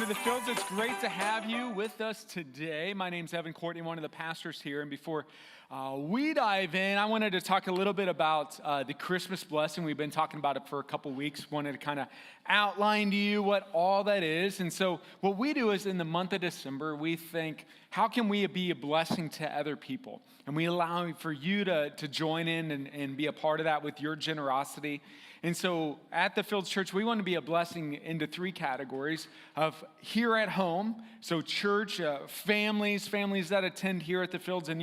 welcome to the Fields. It's great to have you with us today. My name's Evan Courtney, one of the pastors here. And before we dive in, I wanted to talk a little bit about the Christmas blessing. We've been talking about it for a couple weeks. Wanted to kind of outline to you what all that is. And so what we do is in the month of December, we think, how can we be a blessing to other people? And we allow for you to join in and be a part of that with your generosity. And so at the Fields Church, we want to be a blessing into three categories of here at home. So church, families that attend here at the Fields. And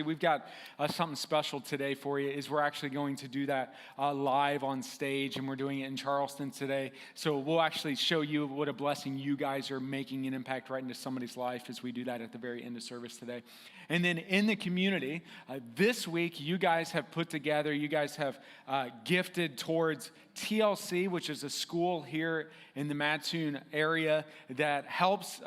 we've got something special today for you is we're actually going to do that live on stage. And we're doing it in Charleston today. So we'll actually show you what a blessing you guys are making an impact right into somebody's life as we do that at the very end of service today. And then in the community, this week, you guys have gifted towards TLC, which is a school here in the Mattoon area that helps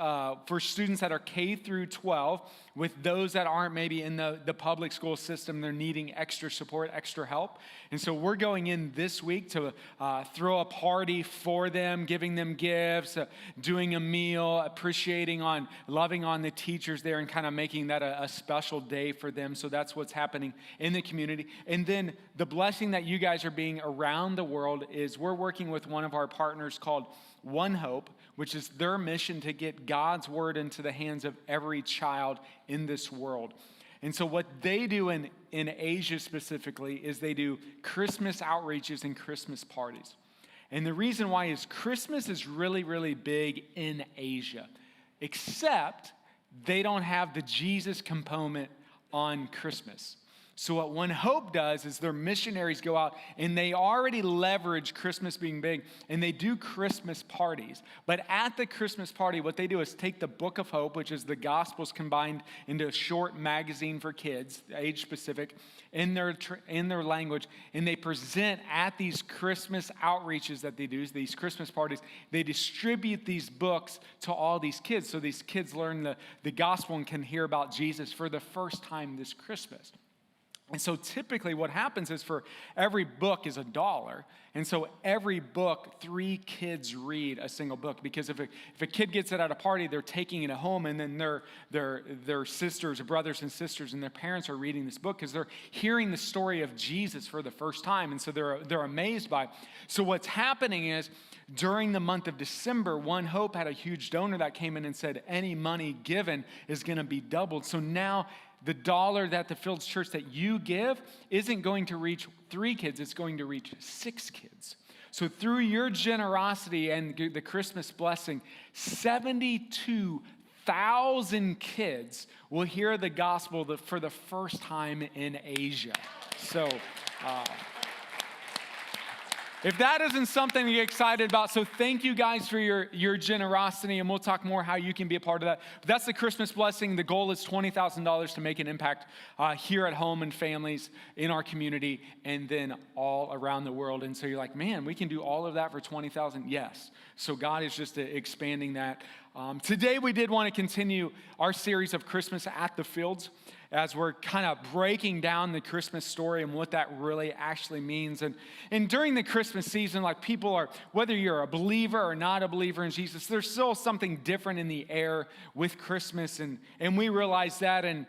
for students that are K through 12 with those that aren't maybe in the public school system. They're needing extra support, extra help. And so we're going in this week to throw a party for them, giving them gifts, doing a meal, loving on the teachers there and kind of making that a special day for them. So that's what's happening in the community. And then the blessing that you guys are being around the world is we're working with one of our partners called One Hope, which is their mission to get God's word into the hands of every child in this world. And so what they do in Asia specifically is they do Christmas outreaches and Christmas parties. And the reason why is Christmas is really, really big in Asia, except they don't have the Jesus component on Christmas. So what One Hope does is their missionaries go out and they already leverage Christmas being big and they do Christmas parties. But at the Christmas party, what they do is take the Book of Hope, which is the Gospels combined into a short magazine for kids, age specific, in their language, and they present at these Christmas outreaches that they do, these Christmas parties. They distribute these books to all these kids, so these kids learn the gospel and can hear about Jesus for the first time this Christmas. And so typically what happens is for every book is $1. And so every book, 3 kids read a single book. Because if a kid gets it at a party, they're taking it home. And then their sisters, brothers and sisters, and their parents are reading this book because they're hearing the story of Jesus for the first time. And so they're amazed by it. So what's happening is during the month of December, One Hope had a huge donor that came in and said any money given is going to be doubled. So now the $1 that the Fields Church that you give isn't going to reach 3 kids, it's going to reach 6 kids. So through your generosity and the Christmas blessing, 72,000 kids will hear the gospel for the first time in Asia. So if that isn't something to get excited about, so thank you guys for your generosity, and we'll talk more how you can be a part of that. But that's the Christmas blessing. The goal is $20,000 to make an impact here at home and families in our community and then all around the world. And so you're like, man, we can do all of that for $20,000? Yes. So God is just expanding that. Today we did want to continue our series of Christmas at the Fields, as we're kind of breaking down the Christmas story and what that really actually means. And during the Christmas season, like people are, whether you're a believer or not a believer in Jesus, there's still something different in the air with Christmas. And we realize that. And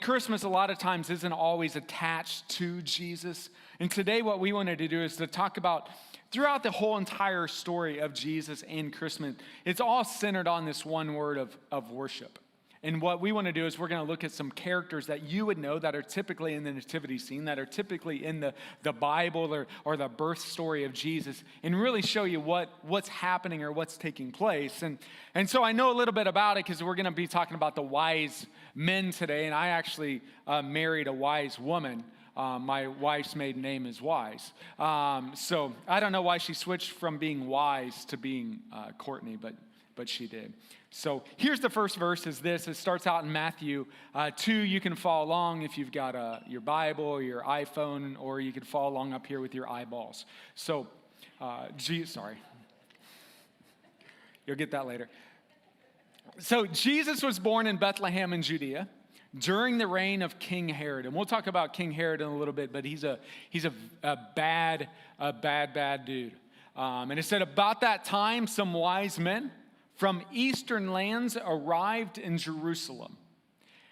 Christmas a lot of times isn't always attached to Jesus. And today what we wanted to do is to talk about throughout the whole entire story of Jesus and Christmas, it's all centered on this one word of worship. And what we want to do is we're going to look at some characters that you would know that are typically in the nativity scene, that are typically in the Bible or the birth story of Jesus, and really show you what's happening or what's taking place. And so I know a little bit about it because we're going to be talking about the wise men today, and I actually married a wise woman. My wife's maiden name is Wise. So I don't know why she switched from being Wise to being Courtney, but she did. So here's the first verse is this. It starts out in Matthew 2. You can follow along if you've got your Bible or your iPhone, or you can follow along up here with your eyeballs. So, sorry. You'll get that later. So Jesus was born in Bethlehem in Judea during the reign of King Herod. And we'll talk about King Herod in a little bit, but he's a bad dude. And it said about that time, some wise men from eastern lands arrived in Jerusalem.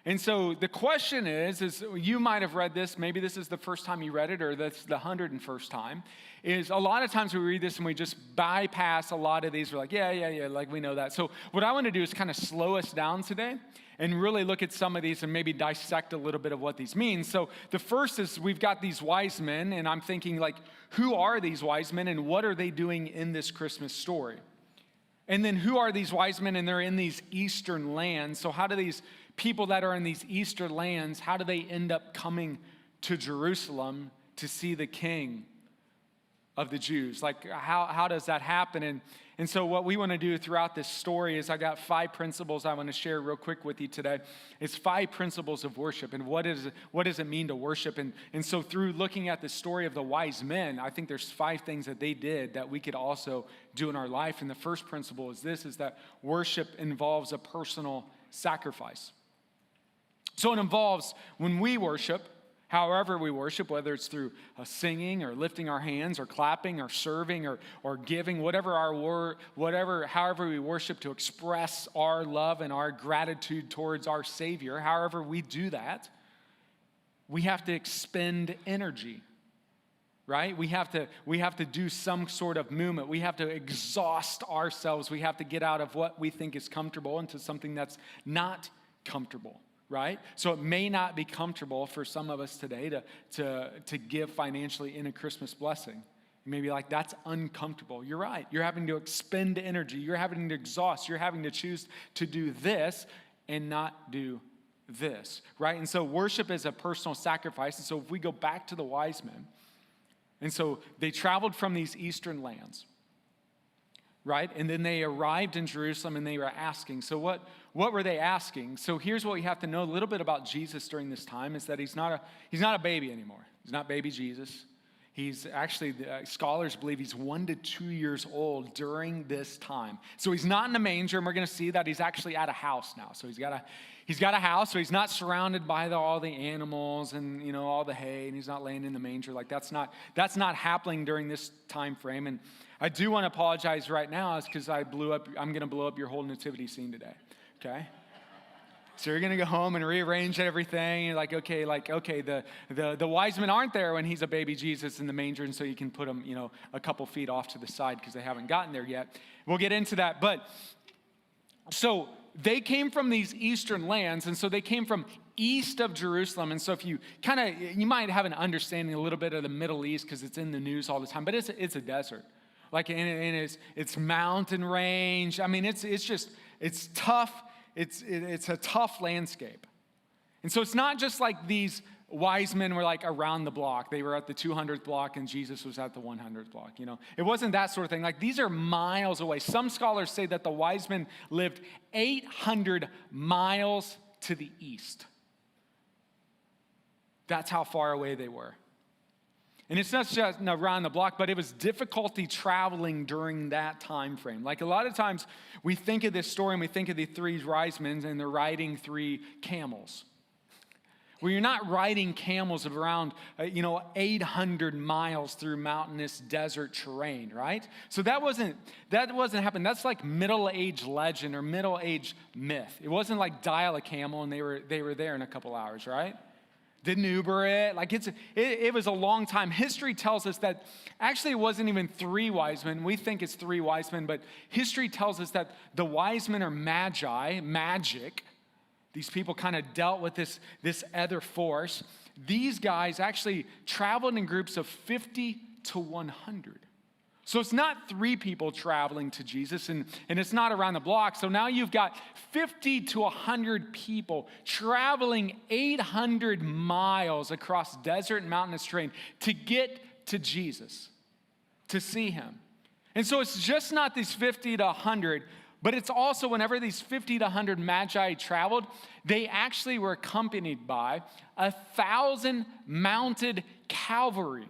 And so the question is you might have read this, maybe this is the first time you read it, or that's the 101st time, is a lot of times we read this and we just bypass a lot of these. We're like, yeah, like we know that. So what I want to do is kind of slow us down today and really look at some of these and maybe dissect a little bit of what these mean. So the first is we've got these wise men, and I'm thinking like, who are these wise men and what are they doing in this Christmas story? And then who are these wise men, and they're in these eastern lands. So how do these people that are in these eastern lands, how do they end up coming to Jerusalem to see the king of the Jews? Like how does that happen? And so what we want to do throughout this story is I got 5 principles I want to share real quick with you today. It's 5 principles of worship, and what does it mean to worship? And so through looking at the story of the wise men, I think there's 5 things that they did that we could also do in our life. And the first principle is this, is that worship involves a personal sacrifice. So it involves when we worship, however we worship, whether it's through singing or lifting our hands or clapping or serving or giving, however we worship to express our love and our gratitude towards our Savior, however we do that, we have to expend energy, right? We have to do some sort of movement. We have to exhaust ourselves. We have to get out of what we think is comfortable into something that's not comfortable. Right? So it may not be comfortable for some of us today to give financially in a Christmas blessing. You may be like, that's uncomfortable. You're right. You're having to expend energy. You're having to exhaust. You're having to choose to do this and not do this. Right? And so worship is a personal sacrifice. And so if we go back to the wise men, and so they traveled from these eastern lands. Right? And then they arrived in Jerusalem and they were asking. So what were they asking? So here's what you have to know a little bit about Jesus during this time is that he's not a baby anymore. He's not baby Jesus. He's actually, scholars believe he's 1 to 2 years old during this time. So he's not in a manger, and we're going to see that he's actually at a house now. So he's got a house, so he's not surrounded by all the animals and all the hay, and he's not laying in the manger. Like that's not happening during this time frame. And I do want to apologize right now, is because I'm going to blow up your whole nativity scene today. Okay. So you're going to go home and rearrange everything. You're like, okay, the wise men aren't there when he's a baby Jesus in the manger, and so you can put him, a couple feet off to the side because they haven't gotten there yet. We'll get into that. But so they came from these eastern lands, and so they came from east of Jerusalem. And so if you might have an understanding a little bit of the Middle East because it's in the news all the time, but it's a desert. Like, and it's mountain range. I mean, it's tough. It's a tough landscape. And so it's not just like these wise men were like around the block. They were at the 200th block and Jesus was at the 100th block. It wasn't that sort of thing. Like these are miles away. Some scholars say that the wise men lived 800 miles to the east. That's how far away they were. And it's not just around the block, but it was difficulty traveling during that time frame. Like a lot of times we think of this story and we think of the 3 wise men and they're riding 3 camels. Well, you're not riding camels of around 800 miles through mountainous desert terrain, right? So that wasn't happening. That's like middle-age legend or middle-age myth. It wasn't like dial a camel and they were there in a couple hours, right? Didn't Uber it. Like it was a long time. History tells us that actually it wasn't even 3 wise men. We think it's 3 wise men, but history tells us that the wise men are magi, magic. These people kind of dealt with this other force. These guys actually traveled in groups of 50 to 100. So it's not 3 people traveling to Jesus, and it's not around the block. So now you've got 50 to 100 people traveling 800 miles across desert and mountainous terrain to get to Jesus, to see him. And so it's just not these 50 to 100, but it's also whenever these 50 to 100 magi traveled, they actually were accompanied by 1,000 mounted cavalry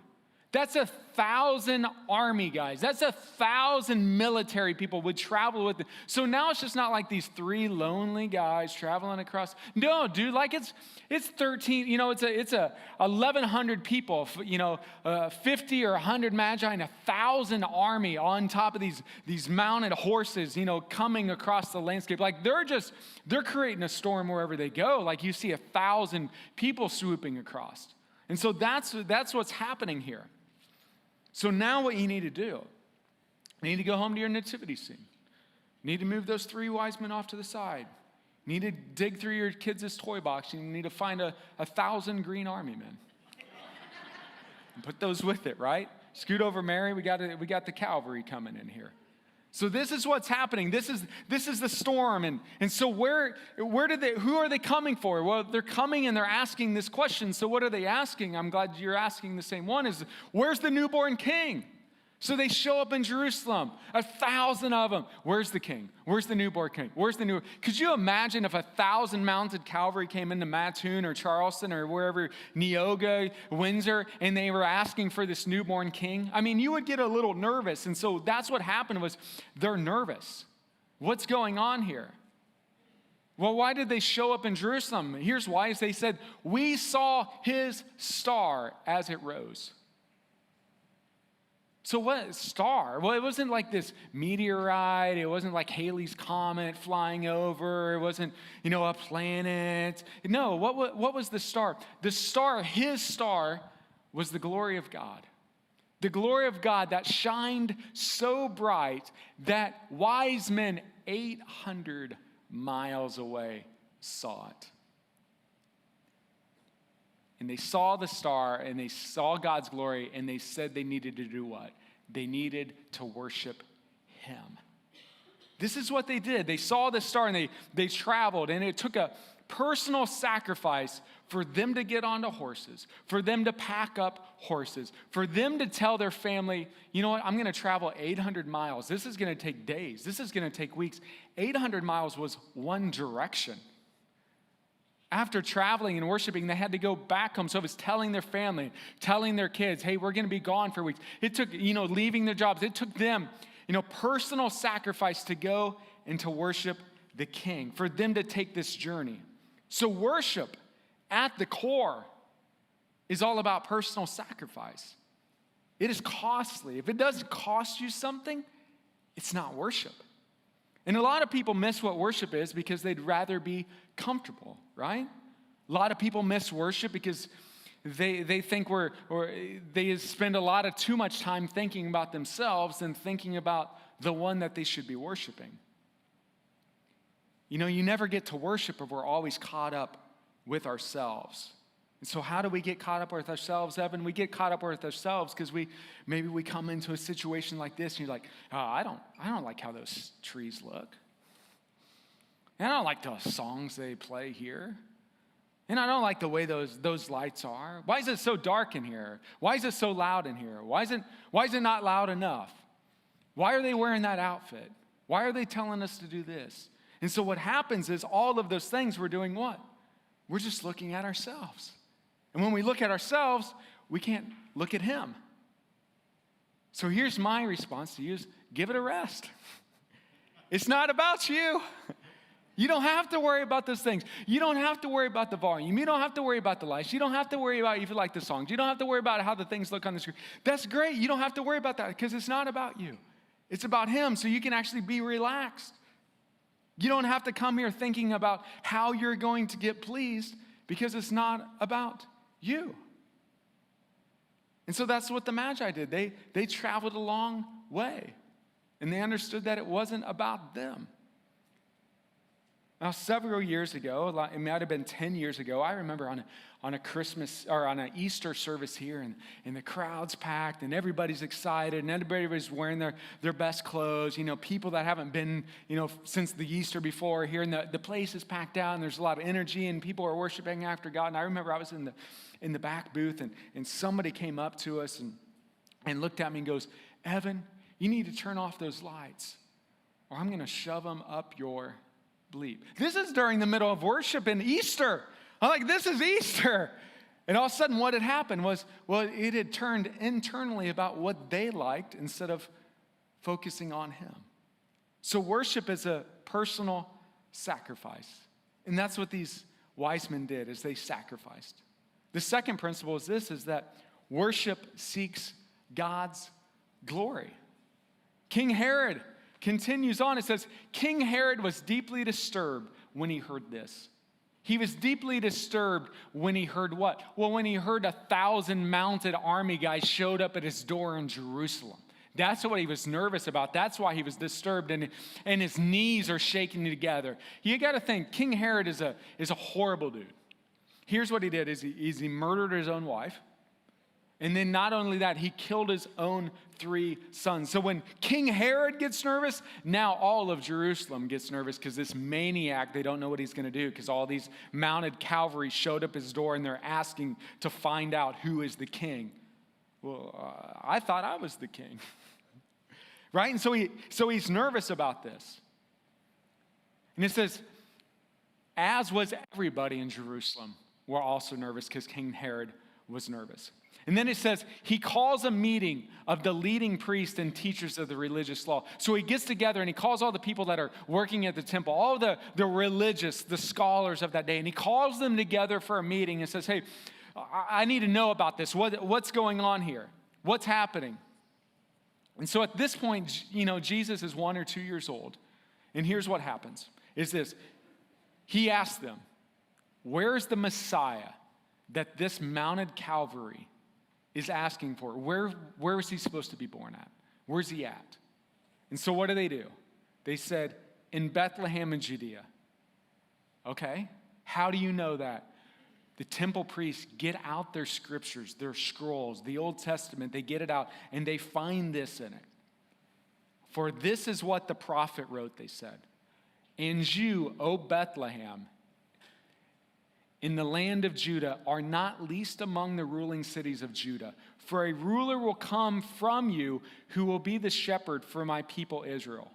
That's 1,000 army guys. That's 1,000 military people would travel with them. So now it's just not like these 3 lonely guys traveling across. No, dude, like it's 13, it's 1,100 people, 50 or 100 magi and 1,000 army on top of these mounted horses, coming across the landscape. Like they're creating a storm wherever they go. Like you see 1,000 people swooping across. And so that's what's happening here. So now what you need to do, you need to go home to your nativity scene. You need to move those 3 wise men off to the side. You need to dig through your kids' toy box. You need to find 1,000 green army men. And put those with it, right? Scoot over, Mary. We got the cavalry coming in here. So this is what's happening. This is the storm. And so who are they coming for? Well, they're coming and they're asking this question. So what are they asking? I'm glad you're asking the same one, is where's the newborn king? So they show up in Jerusalem, 1,000 of them. Where's the king? Where's the newborn king? Could you imagine if 1,000 mounted cavalry came into Mattoon or Charleston or wherever, Neoga, Windsor, and they were asking for this newborn king? I mean, you would get a little nervous. And so that's what happened was they're nervous. What's going on here? Well, why did they show up in Jerusalem? Here's why, is they said, we saw his star as it rose. So what star? Well, it wasn't like this meteorite. It wasn't like Halley's Comet flying over. It wasn't, a planet. No, what was the star? The star, his star, was the glory of God. The glory of God that shined so bright that wise men 800 miles away saw it. And they saw the star, and they saw God's glory, and they said they needed to do what? They needed to worship him. This is what they did. They saw the star, and they traveled, and it took a personal sacrifice for them to get onto horses, for them to pack up horses, for them to tell their family, you know what, I'm going to travel 800 miles. This is going to take days. This is going to take weeks. 800 miles was one direction. After traveling and worshiping, they had to go back home. So it was telling their family, telling their kids, hey, we're going to be gone for weeks. It took, leaving their jobs. It took them, personal sacrifice to go and to worship the King, for them to take this journey. So worship at the core is all about personal sacrifice. It is costly. If it doesn't cost you something, it's not worship. And a lot of people miss what worship is because they'd rather be comfortable, right? A lot of people miss worship because they think they spend too much time thinking about themselves than thinking about the one that they should be worshiping. You never get to worship if we're always caught up with ourselves. And so how do we get caught up with ourselves, Evan? We get caught up with ourselves because maybe we come into a situation like this and you're like, oh, I don't like how those trees look. And I don't like the songs they play here. And I don't like the way those lights are. Why is it so dark in here? Why is it so loud in here? Why is it not loud enough? Why are they wearing that outfit? Why are they telling us to do this? And so what happens is all of those things, we're doing what? We're just looking at ourselves. And when we look at ourselves, we can't look at him. So here's my response to you is give it a rest. It's not about you. You don't have to worry about those things. You don't have to worry about the volume. You don't have to worry about the lights. You don't have to worry about if you like the songs. You don't have to worry about how the things look on the screen. That's great. You don't have to worry about that because it's not about you. It's about him, so you can actually be relaxed. You don't have to come here thinking about how you're going to get pleased because it's not about you. And so that's what the Magi did. They traveled a long way, and they understood that it wasn't about them. Now, several years ago, it might have been 10 years ago, I remember on a Christmas or on an Easter service here, and the crowd's packed, and everybody's excited, and everybody's wearing their best clothes. People that haven't been, since the Easter before here, and the place is packed out, and there's a lot of energy, and people are worshiping after God. And I remember I was in the back booth, and somebody came up to us and looked at me and goes, Evan, you need to turn off those lights, or I'm going to shove them up your bleep. This is during the middle of worship in Easter. I'm like, this is Easter. And all of a sudden what had happened was, well, it had turned internally about what they liked instead of focusing on him. So worship is a personal sacrifice. And that's what these wise men did, is they sacrificed. The second principle is this, is that worship seeks God's glory. King Herod continues on. It says, King Herod was deeply disturbed when he heard this. He was deeply disturbed when he heard what? Well, when he heard 1,000 mounted army guys showed up at his door in Jerusalem. That's what he was nervous about. That's why he was disturbed, and his knees are shaking together. You got to think, King Herod is a horrible dude. Here's what he did, is he murdered his own wife. And then not only that, he killed his own 3 sons. So when King Herod gets nervous, now all of Jerusalem gets nervous because this maniac, they don't know what he's going to do because all these mounted cavalry showed up at his door and they're asking to find out who is the king. Well, I thought I was the king. Right? And so he's nervous about this. And it says, as was everybody in Jerusalem, were also nervous because King Herod was nervous. And then it says, he calls a meeting of the leading priests and teachers of the religious law. So he gets together and he calls all the people that are working at the temple, all the religious, the scholars of that day, and he calls them together for a meeting and says, hey, I need to know about this. What's going on here? What's happening? And so at this point, Jesus is 1 or 2 years old. And here's what happens, is this. He asks them, where's the Messiah that this mounted cavalry is asking for? Where is he supposed to be born at? Where's he at? And so what do? They said, in Bethlehem in Judea. Okay, how do you know that? The temple priests get out their scriptures, their scrolls, the Old Testament, they get it out, and they find this in it. For this is what the prophet wrote, they said. And you, O Bethlehem, in the land of Judah, are not least among the ruling cities of Judah. For a ruler will come from you who will be the shepherd for my people Israel.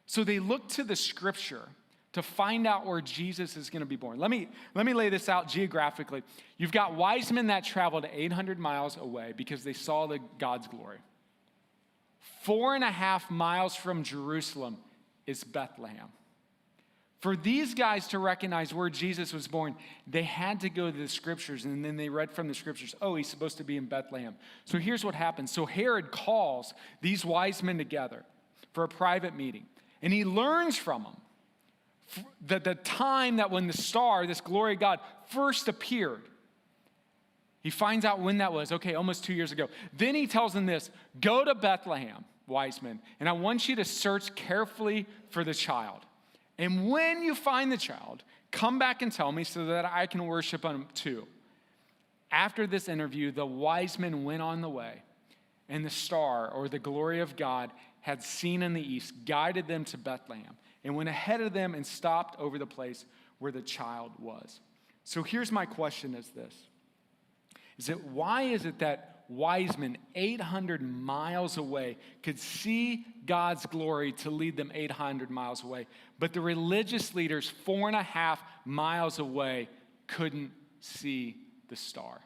So they look to the scripture to find out where Jesus is going to be born. Let me lay this out geographically. You've got wise men that traveled 800 miles away because they saw God's glory. 4.5 miles from Jerusalem is Bethlehem. For these guys to recognize where Jesus was born, they had to go to the scriptures, and then they read from the scriptures, oh, he's supposed to be in Bethlehem. So here's what happens. So Herod calls these wise men together for a private meeting, and he learns from them that the time that when the star, this glory of God, first appeared. He finds out when that was. Okay, almost 2 years ago. Then he tells them this, go to Bethlehem, wise men, and I want you to search carefully for the child. And when you find the child, come back and tell me so that I can worship him too. After this interview, the wise men went on the way, and the star, or the glory of God, had seen in the east, guided them to Bethlehem, and went ahead of them and stopped over the place where the child was. So here's my question, is this. Why is it that wise men 800 miles away could see God's glory to lead them 800 miles away, but the religious leaders 4.5 miles away couldn't see the star?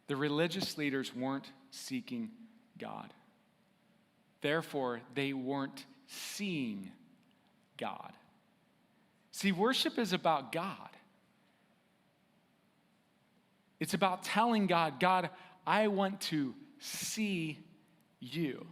The religious leaders weren't seeking God. Therefore, they weren't seeing God. See, worship is about God. It's about telling God, God, I want to see you.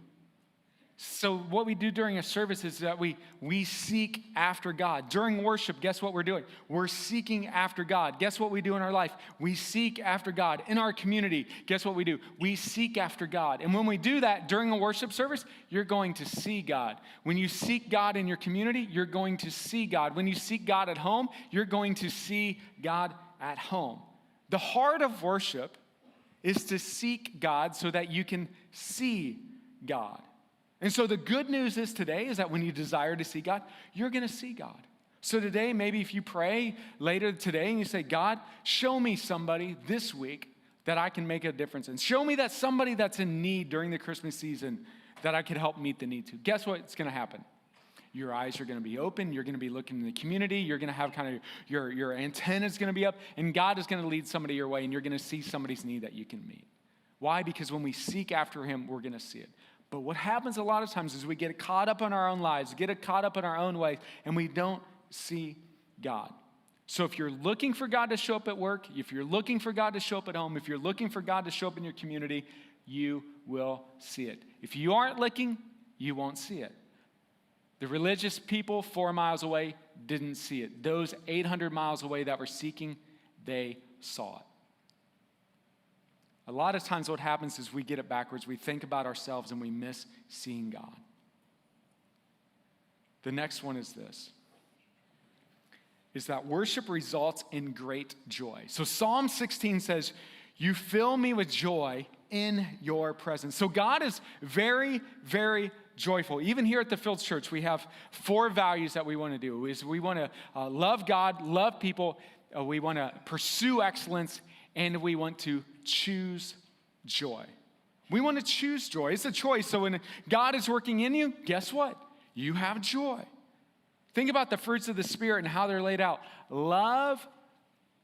So what we do during a service is that we seek after God. During worship, guess what we're doing? We're seeking after God. Guess what we do in our life? We seek after God. In our community, guess what we do? We seek after God. And when we do that during a worship service, you're going to see God. When you seek God in your community, you're going to see God. When you seek God at home, you're going to see God at home. The heart of worship is to seek God so that you can see God. And so the good news is today is that when you desire to see God, you're going to see God. So today, maybe if you pray later today and you say, God, show me somebody this week that I can make a difference in. Show me that somebody that's in need during the Christmas season that I could help meet the need to. Guess what's going to happen? Your eyes are going to be open. You're going to be looking in the community. You're going to have kind of your antenna's going to be up, and God is going to lead somebody your way, and you're going to see somebody's need that you can meet. Why? Because when we seek after him, we're going to see it. But what happens a lot of times is we get caught up in our own lives, get caught up in our own ways, and we don't see God. So if you're looking for God to show up at work, if you're looking for God to show up at home, if you're looking for God to show up in your community, you will see it. If you aren't looking, you won't see it. The religious people 4 miles away didn't see it. Those 800 miles away that were seeking, they saw it. A lot of times what happens is we get it backwards. We think about ourselves and we miss seeing God. The next one is this, is that worship results in great joy. So Psalm 16 says, you fill me with joy in your presence. So God is very, very joyful. Even here at the Fields Church, we have 4 values that we want to do. We want to love God, love people, we want to pursue excellence, and we want to choose joy. We want to choose joy. It's a choice. So when God is working in you, guess what? You have joy. Think about the fruits of the Spirit and how they're laid out. Love,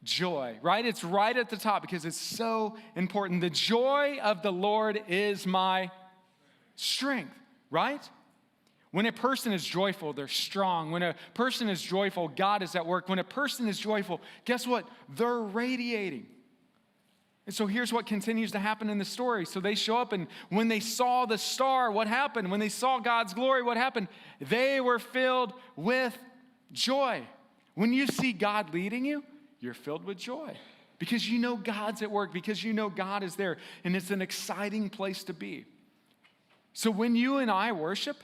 joy, right? It's right at the top because it's so important. The joy of the Lord is my strength, right? When a person is joyful, they're strong. When a person is joyful, God is at work. When a person is joyful, guess what? They're radiating. And so here's what continues to happen in the story. So they show up, and when they saw the star, what happened? When they saw God's glory, what happened? They were filled with joy. When you see God leading you, you're filled with joy because you know God's at work, because you know God is there, and it's an exciting place to be. So when you and I worship,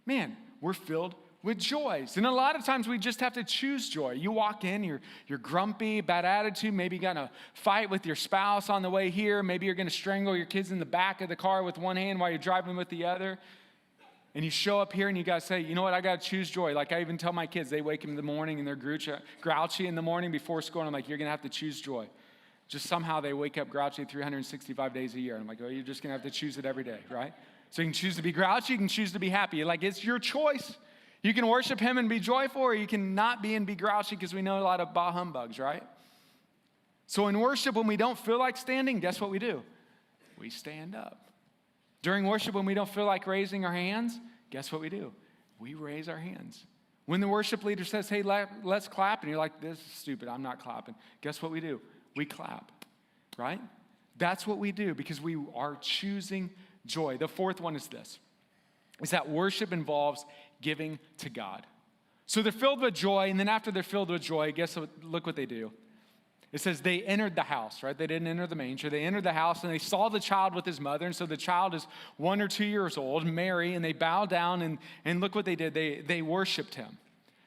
man, we're filled with joys. And a lot of times we just have to choose joy. You walk in, you're grumpy, bad attitude, maybe you're gonna fight with your spouse on the way here, maybe you're gonna strangle your kids in the back of the car with one hand while you're driving with the other. And you show up here and you gotta say, you know what, I gotta choose joy. Like I even tell my kids, they wake up in the morning and they're grouchy in the morning before school, and I'm like, you're gonna have to choose joy. Just somehow they wake up grouchy 365 days a year. And I'm like, oh, you're just gonna have to choose it every day, right? So you can choose to be grouchy, you can choose to be happy. Like it's your choice. You can worship him and be joyful, or you can not be and be grouchy, because we know a lot of bah humbugs, right? So in worship, when we don't feel like standing, guess what we do? We stand up. During worship, when we don't feel like raising our hands, guess what we do? We raise our hands. When the worship leader says, hey, let's clap, and you're like, this is stupid, I'm not clapping. Guess what we do? We clap, right? That's what we do because we are choosing joy. The fourth one is this, is that worship involves giving to God. So they're filled with joy, and then after they're filled with joy, look what they do. It says they entered the house, right? They didn't enter the manger. They entered the house, and they saw the child with his mother, and so the child is 1 or 2 years old, Mary, and they bowed down, and look what they did. They worshiped him.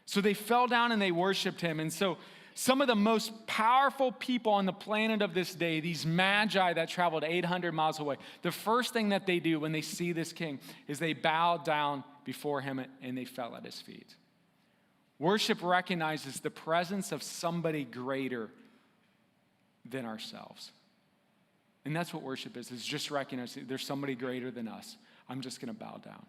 So they fell down and they worshiped him, and so some of the most powerful people on the planet of this day, these magi that traveled 800 miles away, the first thing that they do when they see this king is they bow down before him and they fell at his feet. Worship recognizes the presence of somebody greater than ourselves. And that's what worship is just recognizing there's somebody greater than us. I'm just going to bow down.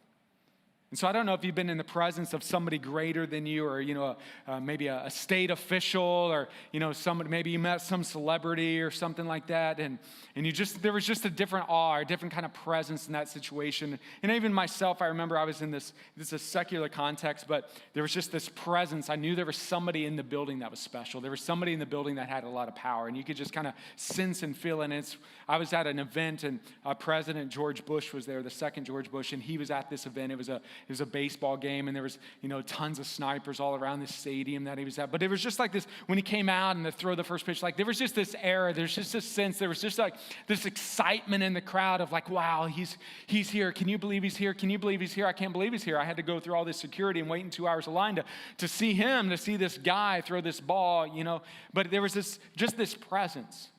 And so I don't know if you've been in the presence of somebody greater than you, or, maybe a state official, or, somebody, maybe you met some celebrity or something like that. And there was just a different awe, or a different kind of presence in that situation. And even myself, I remember I was in this is a secular context, but there was just this presence. I knew there was somebody in the building that was special. There was somebody in the building that had a lot of power, and you could just kind of sense and feel it. I was at an event, and President George Bush was there, the second George Bush, and he was at this event. It was a baseball game, and there was, tons of snipers all around this stadium that he was at. But it was just like this, when he came out and to throw the first pitch, like there was just this air, there's just this sense, there was just like this excitement in the crowd of like, wow, he's here. Can you believe he's here? Can you believe he's here? I can't believe he's here. I had to go through all this security and wait in 2 hours of line to see him, to see this guy throw this ball, But there was just this presence.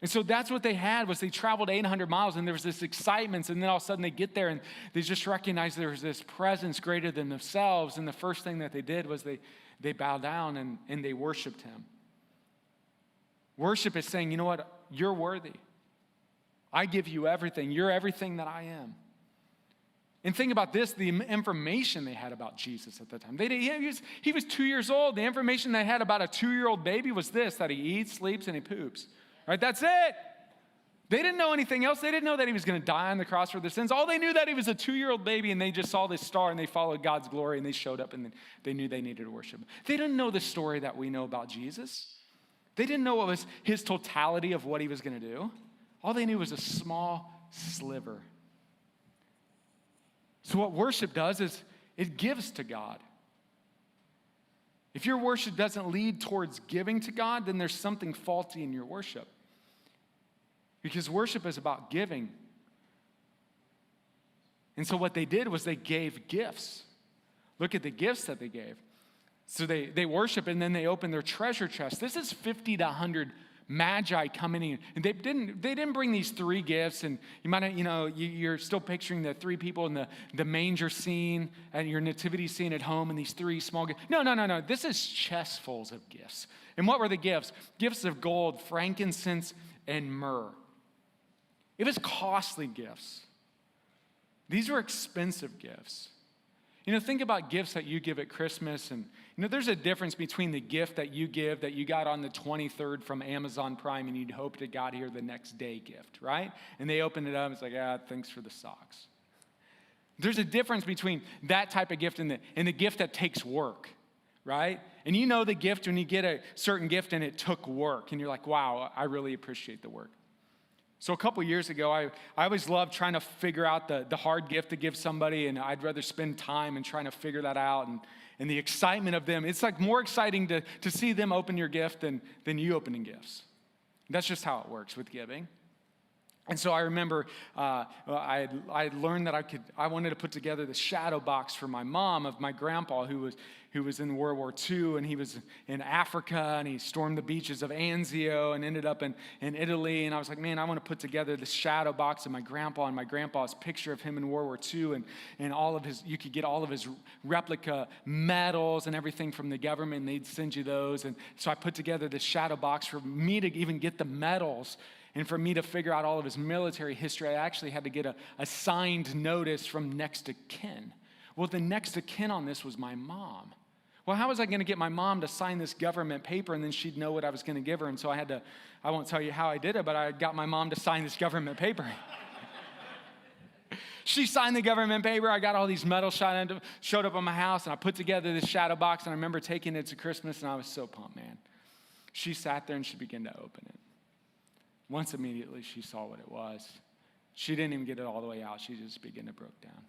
And so that's what they had, was they traveled 800 miles, and there was this excitement, and then all of a sudden they get there and they just recognize there was this presence greater than themselves, and the first thing that they did was they bowed down and they worshiped him. Worship is saying, you know what, you're worthy. I give you everything. You're everything that I am. And think about this, the information they had about Jesus at the time. He was 2 years old. The information they had about a 2-year-old baby was this, that he eats, sleeps, and he poops. Right? That's it. They didn't know anything else. They didn't know that he was going to die on the cross for their sins. All they knew that he was a 2-year-old baby, and they just saw this star, and they followed God's glory, and they showed up, and they knew they needed to worship him. They didn't know the story that we know about Jesus. They didn't know what was his totality of what he was going to do. All they knew was a small sliver. So what worship does is it gives to God. If your worship doesn't lead towards giving to God, then there's something faulty in your worship. Because worship is about giving. And so what they did was they gave gifts. Look at the gifts that they gave. So they worship and then they open their treasure chest. This is 50 to 100 magi coming in. And they didn't bring these 3 gifts. And you might, you're still picturing the 3 people in the manger scene and your nativity scene at home and these 3 small gifts. No. This is chestfuls of gifts. And what were the gifts? Gifts of gold, frankincense, and myrrh. It was costly gifts. These were expensive gifts. Think about gifts that you give at Christmas. And, there's a difference between the gift that you give that you got on the 23rd from Amazon Prime and you'd hoped it got here the next day gift, right? And they open it up, it's like, thanks for the socks. There's a difference between that type of gift and the gift that takes work, right? And the gift when you get a certain gift and it took work and you're like, wow, I really appreciate the work. So a couple years ago, I always loved trying to figure out the hard gift to give somebody, and I'd rather spend time and trying to figure that out and the excitement of them. It's like more exciting to see them open your gift than you opening gifts. That's just how it works with giving. And so I remember I learned that I wanted to put together the shadow box for my mom of my grandpa who was in World War II, and he was in Africa, and he stormed the beaches of Anzio and ended up in Italy. And I was like, man, I want to put together this shadow box of my grandpa and my grandpa's picture of him in World War II and all of his, you could get all of his replica medals and everything from the government, and they'd send you those. And so I put together this shadow box for me to even get the medals. And for me to figure out all of his military history, I actually had to get a signed notice from next of kin. Well, the next of kin on this was my mom. Well, how was I going to get my mom to sign this government paper and then she'd know what I was going to give her? And so I won't tell you how I did it, but I got my mom to sign this government paper. She signed the government paper. I got all these medals showed up at my house, and I put together this shadow box, and I remember taking it to Christmas, and I was so pumped, man. She sat there and she began to open it. Once immediately she saw what it was. She didn't even get it all the way out. She just began to break down.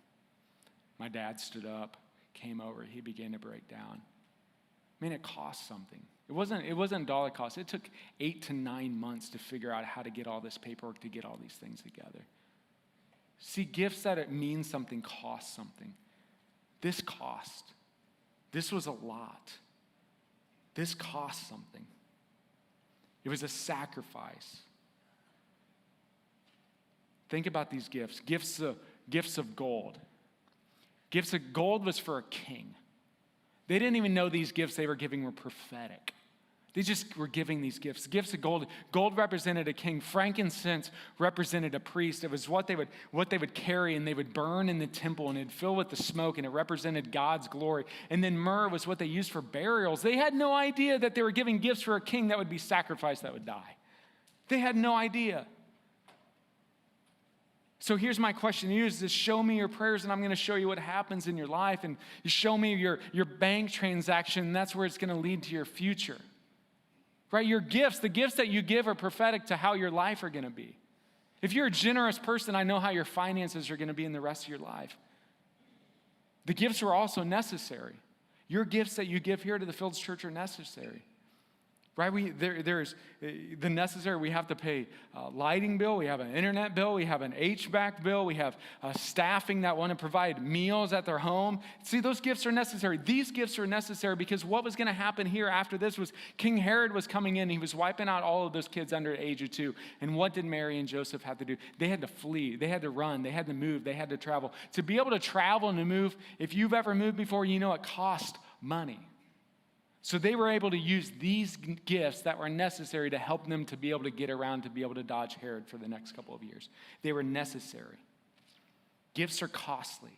My dad stood up, came over. He began to break down. I mean, it cost something. It wasn't dollar cost. It took 8 to 9 months to figure out how to get all this paperwork, to get all these things together. See, gifts that it means something cost something. This cost. This was a lot. This cost something. It was a sacrifice. Think about these gifts. Gifts of gold. Gifts of gold was for a king. They didn't even know these gifts they were giving were prophetic. They just were giving these gifts. Gifts of gold. Gold represented a king. Frankincense represented a priest. It was what they would carry and they would burn in the temple, and it'd fill with the smoke, and it represented God's glory. And then myrrh was what they used for burials. They had no idea that they were giving gifts for a king that would be sacrificed, that would die. They had no idea. So here's my question to you is this: show me your prayers and I'm going to show you what happens in your life. And you show me your bank transaction, and that's where it's going to lead to your future. Right? Your gifts, the gifts that you give are prophetic to how your life are going to be. If you're a generous person, I know how your finances are going to be in the rest of your life. The gifts are also necessary. Your gifts that you give here to the Fields Church are necessary. Right? There's the necessary. We have to pay a lighting bill. We have an internet bill. We have an HVAC bill. We have staffing that want to provide meals at their home. See, those gifts are necessary. These gifts are necessary because what was going to happen here after this was King Herod was coming in. He was wiping out all of those kids under the age of 2. And what did Mary and Joseph have to do? They had to flee. They had to run. They had to move. They had to travel. To be able to travel and to move, if you've ever moved before, you know it cost money. So they were able to use these gifts that were necessary to help them to be able to get around, to be able to dodge Herod for the next couple of years. They were necessary. Gifts are costly.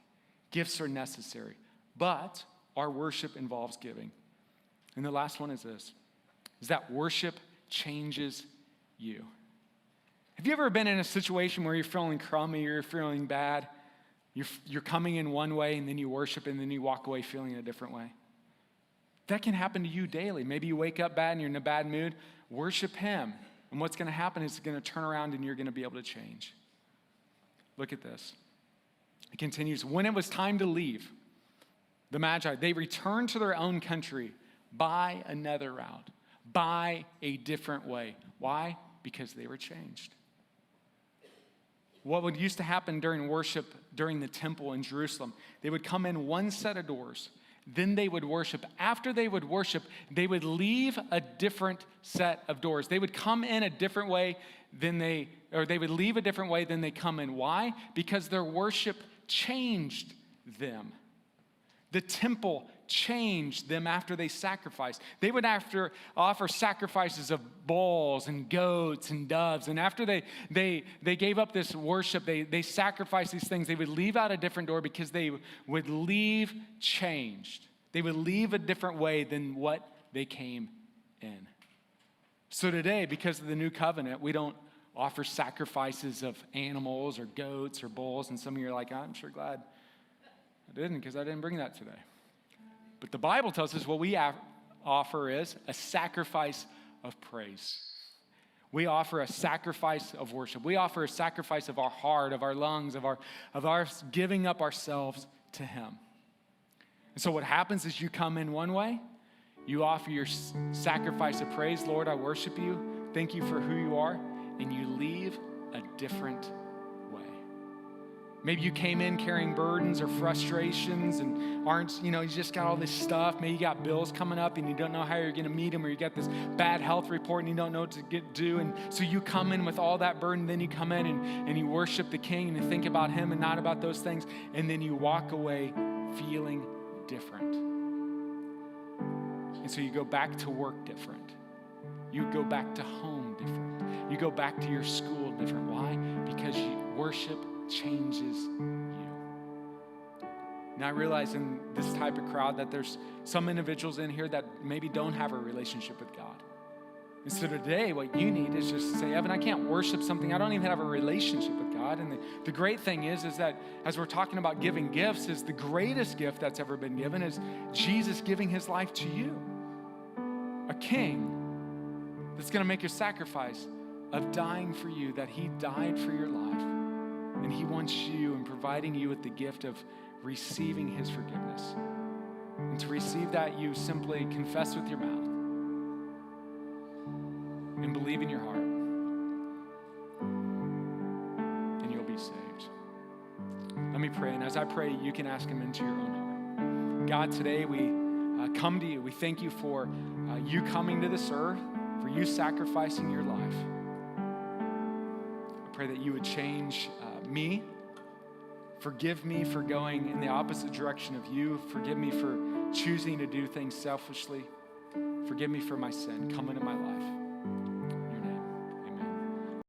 Gifts are necessary, but our worship involves giving. And the last one is this, is that worship changes you. Have you ever been in a situation where you're feeling crummy, you're feeling bad, you're coming in one way and then you worship and then you walk away feeling a different way? That can happen to you daily. Maybe you wake up bad and you're in a bad mood. Worship him. And what's going to happen is it's going to turn around and you're going to be able to change. Look at this. It continues. When it was time to leave, the Magi, they returned to their own country by another route, by a different way. Why? Because they were changed. What would used to happen during worship, during the temple in Jerusalem, they would come in one set of doors. Then they would worship. After they would worship, they would leave a different set of doors. They would come in a different way they would leave a different way than they come in. Why? Because their worship changed them. The temple changed them after they sacrificed. They would offer sacrifices of bulls and goats and doves. And after they gave up this worship, they sacrificed these things. They would leave out a different door because they would leave changed. They would leave a different way than what they came in. So today, because of the new covenant, we don't offer sacrifices of animals or goats or bulls. And some of you are like, I'm sure glad I didn't, because I didn't bring that today. But the Bible tells us what we offer is a sacrifice of praise. We offer a sacrifice of worship. We offer a sacrifice of our heart, of our lungs, of our giving up ourselves to him. And so what happens is you come in one way, you offer your sacrifice of praise. Lord, I worship you. Thank you for who you are. And you leave a different way. Maybe you came in carrying burdens or frustrations and you just got all this stuff. Maybe you got bills coming up and you don't know how you're going to meet them, or you got this bad health report and you don't know what to do. And so you come in with all that burden, then you come in and you worship the King and you think about him and not about those things. And then you walk away feeling different. And so you go back to work different. You go back to home different. You go back to your school different. Why? Because worship changes you. Now I realize in this type of crowd that there's some individuals in here that maybe don't have a relationship with God. And so today what you need is just to say, Evan, I can't worship something. I don't even have a relationship with God. And the great thing is that as we're talking about giving gifts, is the greatest gift that's ever been given is Jesus giving his life to you. A king that's going to make a sacrifice of dying for you, that he died for your life. And he wants you and providing you with the gift of receiving his forgiveness. And to receive that, you simply confess with your mouth and believe in your heart. And you'll be saved. Let me pray. And as I pray, you can ask him into your own heart. God, today we come to you. We thank you for you coming to this earth, for you sacrificing your life. I pray that you would change me. Forgive me for going in the opposite direction of you. Forgive me for choosing to do things selfishly. Forgive me for my sin. Come into my life.